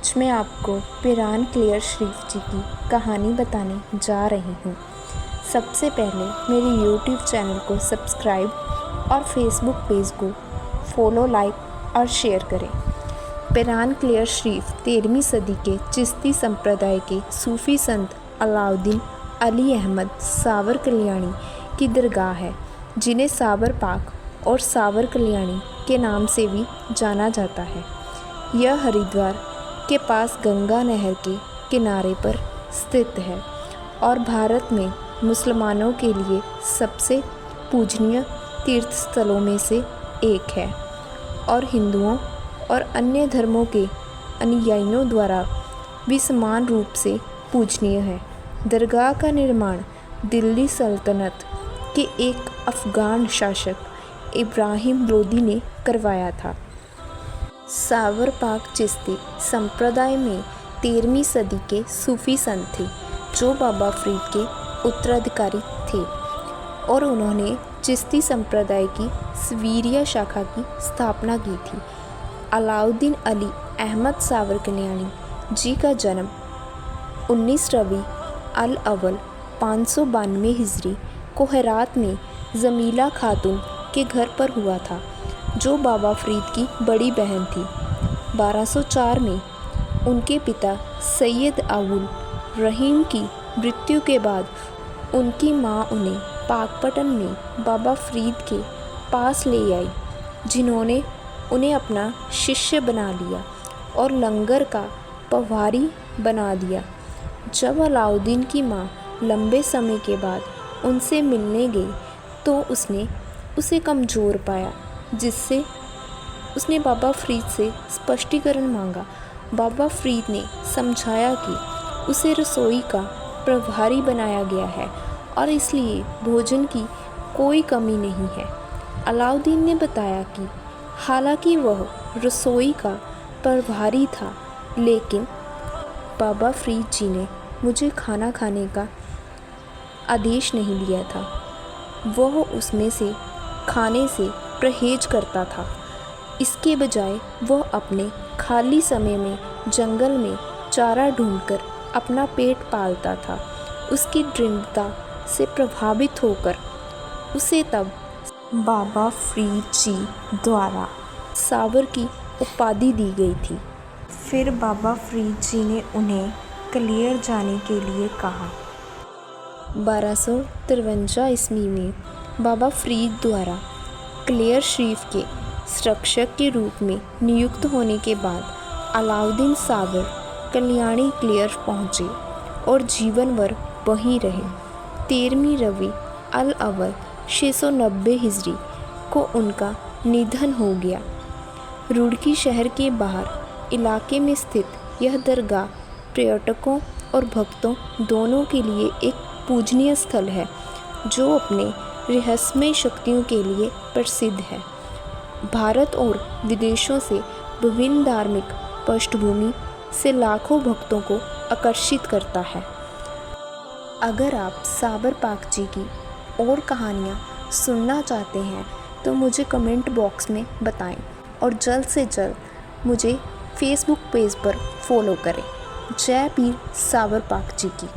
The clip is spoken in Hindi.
आज मैं आपको पिरान क्लियर शरीफ जी की कहानी बताने जा रही हूँ। सबसे पहले मेरे YouTube चैनल को सब्सक्राइब और फेसबुक पेज को फॉलो, लाइक और शेयर करें। पिरान क्लियर शरीफ 13वीं सदी के चिश्ती संप्रदाय के सूफ़ी संत अलाउद्दीन अली अहमद सावर कल्याणी की दरगाह है, जिन्हें सावर पाक और सावर कल्याणी के नाम से भी जाना जाता है। यह हरिद्वार के पास गंगा नहर के किनारे पर स्थित है और भारत में मुसलमानों के लिए सबसे पूजनीय तीर्थ स्थलों में से एक है और हिंदुओं और अन्य धर्मों के अनुयायियों द्वारा भी समान रूप से पूजनीय है। दरगाह का निर्माण दिल्ली सल्तनत के एक अफ़गान शासक इब्राहिम लोदी ने करवाया था। सावर पाक चिश्ती संप्रदाय में 13वीं सदी के सूफ़ी संत थे, जो बाबा फ़रीद के उत्तराधिकारी थे और उन्होंने चिश्ती संप्रदाय की सवीरिया शाखा की स्थापना की थी। अलाउद्दीन अली अहमद सावर कल्याणी जी का जन्म 19 रबी अल अव्वल 592 हिजरी को हेरात में जमीला खातून के घर पर हुआ था, जो बाबा फ़रीद की बड़ी बहन थी। 1204 में उनके पिता सैयद अबुल रहीम की मृत्यु के बाद उनकी मां उन्हें पाकपटन में बाबा फ़रीद के पास ले आई, जिन्होंने उन्हें अपना शिष्य बना लिया और लंगर का प्रभारी बना दिया। जब अलाउद्दीन की मां लंबे समय के बाद उनसे मिलने गई तो उसने उसे कमज़ोर पाया, जिससे उसने बाबा फ़रीद से स्पष्टीकरण मांगा। बाबा फ़रीद ने समझाया कि उसे रसोई का प्रभारी बनाया गया है और इसलिए भोजन की कोई कमी नहीं है। अलाउद्दीन ने बताया कि हालांकि वह रसोई का प्रभारी था, लेकिन बाबा फ़रीद जी ने मुझे खाना खाने का आदेश नहीं दिया था। वह उसमें से खाने से परहेज करता था। इसके बजाय वह अपने खाली समय में जंगल में चारा ढूंढकर अपना पेट पालता था। उसकी दृढ़ता से प्रभावित होकर उसे तब बाबा फ़रीद जी द्वारा सावर की उपाधि दी गई थी। फिर बाबा फ़रीद जी ने उन्हें क्लियर जाने के लिए कहा। 1253 ईस्वी में बाबा फ़रीद द्वारा क्लियर शरीफ के संरक्षक के रूप में नियुक्त होने के बाद अलाउद्दीन सावर कल्याणी क्लियर पहुँचे और जीवन भर वहीं रहे। 13वीं रबी अल अव्वल 690 हिजरी को उनका निधन हो गया। रुड़की शहर के बाहर इलाके में स्थित यह दरगाह पर्यटकों और भक्तों दोनों के लिए एक पूजनीय स्थल है, जो अपने रहस्यमय शक्तियों के लिए प्रसिद्ध है। भारत और विदेशों से विभिन्न धार्मिक पृष्ठभूमि से लाखों भक्तों को आकर्षित करता है। अगर आप सावर पाक जी की और कहानियाँ सुनना चाहते हैं तो मुझे कमेंट बॉक्स में बताएं और जल्द से जल्द मुझे फेसबुक पेज पर फॉलो करें। जय पीर सावर पाक जी की।